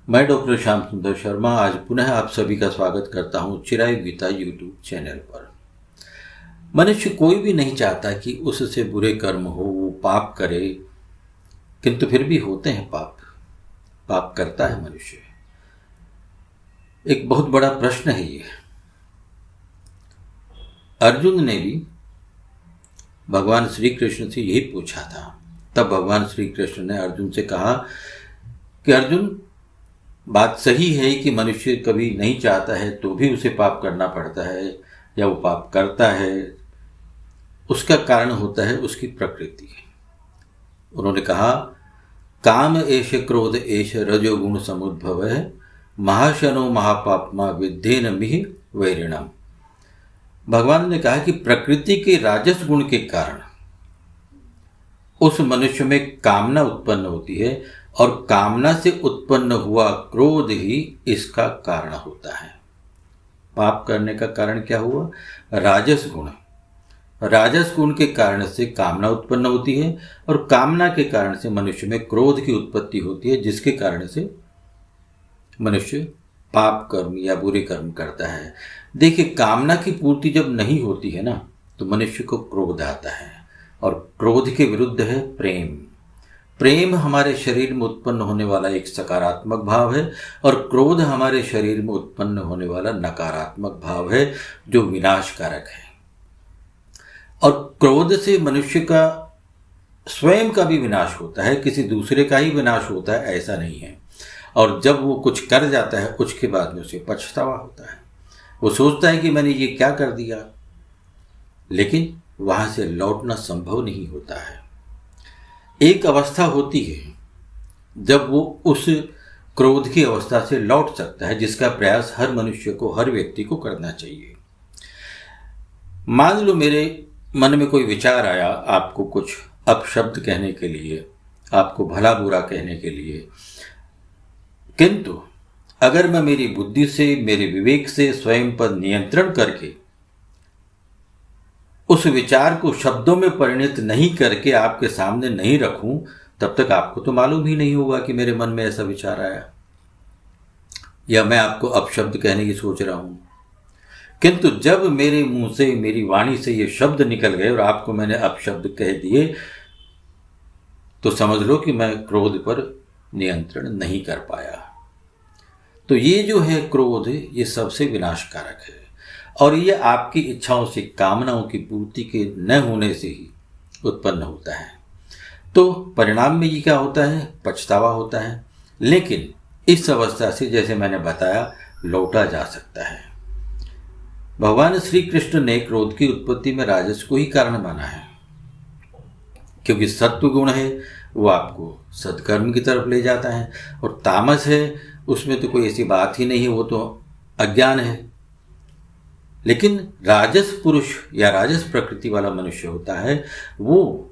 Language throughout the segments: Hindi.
मैं डॉक्टर श्याम सुंदर शर्मा आज पुनः आप सभी का स्वागत करता हूं चिरायु गीता यूट्यूब चैनल पर। मनुष्य कोई भी नहीं चाहता कि उससे बुरे कर्म हो, वो पाप करे, किंतु फिर भी होते हैं पाप करता है मनुष्य। एक बहुत बड़ा प्रश्न है ये। अर्जुन ने भी भगवान श्री कृष्ण से यही पूछा था। तब भगवान श्री कृष्ण ने अर्जुन से कहा कि अर्जुन, बात सही है कि मनुष्य कभी नहीं चाहता है तो भी उसे पाप करना पड़ता है या वो पाप करता है। उसका कारण होता है उसकी प्रकृति। उन्होंने कहा, काम एष क्रोध एष रजोगुण समुद्भव है, महाशनो महापापमा विद्धेन मिहि वैरिणम। भगवान ने कहा कि प्रकृति के राजस गुण के कारण उस मनुष्य में कामना उत्पन्न होती है और कामना से उत्पन्न हुआ क्रोध ही इसका कारण होता है। पाप करने का कारण क्या हुआ? राजस गुण। राजस गुण के कारण से कामना उत्पन्न होती है और कामना के कारण से मनुष्य में क्रोध की उत्पत्ति होती है, जिसके कारण से मनुष्य पाप कर्म या बुरे कर्म करता है। देखिए, कामना की पूर्ति जब नहीं होती है ना, तो मनुष्य को क्रोध आता है और क्रोध के विरुद्ध है प्रेम। प्रेम हमारे शरीर में उत्पन्न होने वाला एक सकारात्मक भाव है और क्रोध हमारे शरीर में उत्पन्न होने वाला नकारात्मक भाव है जो विनाशकारक है। और क्रोध से मनुष्य का स्वयं का भी विनाश होता है, किसी दूसरे का ही विनाश होता है ऐसा नहीं है। और जब वो कुछ कर जाता है उसके बाद में उसे पछतावा होता है। वो सोचता है कि मैंने ये क्या कर दिया, लेकिन वहां से लौटना संभव नहीं होता है। एक अवस्था होती है जब वो उस क्रोध की अवस्था से लौट सकता है, जिसका प्रयास हर मनुष्य को, हर व्यक्ति को करना चाहिए। मान लो मेरे मन में कोई विचार आया आपको कुछ अपशब्द कहने के लिए, आपको भला बुरा कहने के लिए, किंतु अगर मैं मेरी बुद्धि से, मेरे विवेक से स्वयं पर नियंत्रण करके उस विचार को शब्दों में परिणत नहीं करके आपके सामने नहीं रखूं, तब तक आपको तो मालूम ही नहीं होगा कि मेरे मन में ऐसा विचार आया या मैं आपको अपशब्द कहने की सोच रहा हूं। किंतु जब मेरे मुंह से, मेरी वाणी से ये शब्द निकल गए और आपको मैंने अपशब्द कह दिए, तो समझ लो कि मैं क्रोध पर नियंत्रण नहीं कर पाया। तो ये जो है क्रोध, ये सबसे विनाशकारक है और ये आपकी इच्छाओं से, कामनाओं की पूर्ति के न होने से ही उत्पन्न होता है। तो परिणाम में ये क्या होता है? पछतावा होता है। लेकिन इस अवस्था से, जैसे मैंने बताया, लौटा जा सकता है। भगवान श्री कृष्ण ने क्रोध की उत्पत्ति में राजस को ही कारण माना है, क्योंकि सत्व गुण है वो आपको सत्कर्म की तरफ ले जाता है और तामस है उसमें तो कोई ऐसी बात ही नहीं है, वो तो अज्ञान है। लेकिन राजस पुरुष या राजस प्रकृति वाला मनुष्य होता है, वो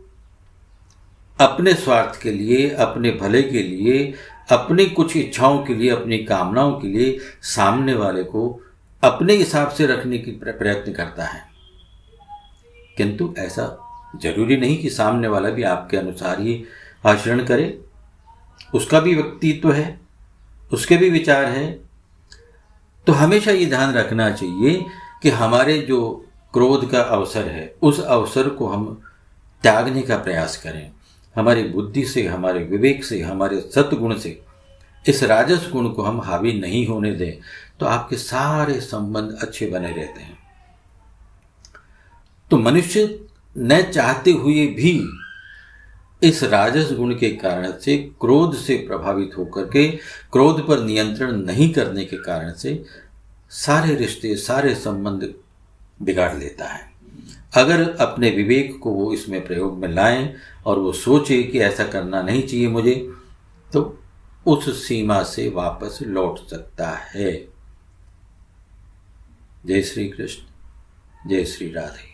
अपने स्वार्थ के लिए, अपने भले के लिए, अपनी कुछ इच्छाओं के लिए, अपनी कामनाओं के लिए सामने वाले को अपने हिसाब से रखने की प्रयत्न करता है। किंतु ऐसा जरूरी नहीं कि सामने वाला भी आपके अनुसार ही आचरण करे। उसका भी व्यक्तित्व है, उसके भी विचार हैं। तो हमेशा ये ध्यान रखना चाहिए कि हमारे जो क्रोध का अवसर है, उस अवसर को हम त्यागने का प्रयास करें। हमारी बुद्धि से, हमारे विवेक से, हमारे सत्गुण से इस राजस गुण को हम हावी नहीं होने दें, तो आपके सारे संबंध अच्छे बने रहते हैं। तो मनुष्य न चाहते हुए भी इस राजस गुण के कारण से, क्रोध से प्रभावित होकर के, क्रोध पर नियंत्रण नहीं करने के कारण से सारे रिश्ते, सारे संबंध बिगाड़ लेता है। अगर अपने विवेक को वो इसमें प्रयोग में लाएं और वो सोचे कि ऐसा करना नहीं चाहिए मुझे, तो उस सीमा से वापस लौट सकता है। जय श्री कृष्ण, जय श्री राधे।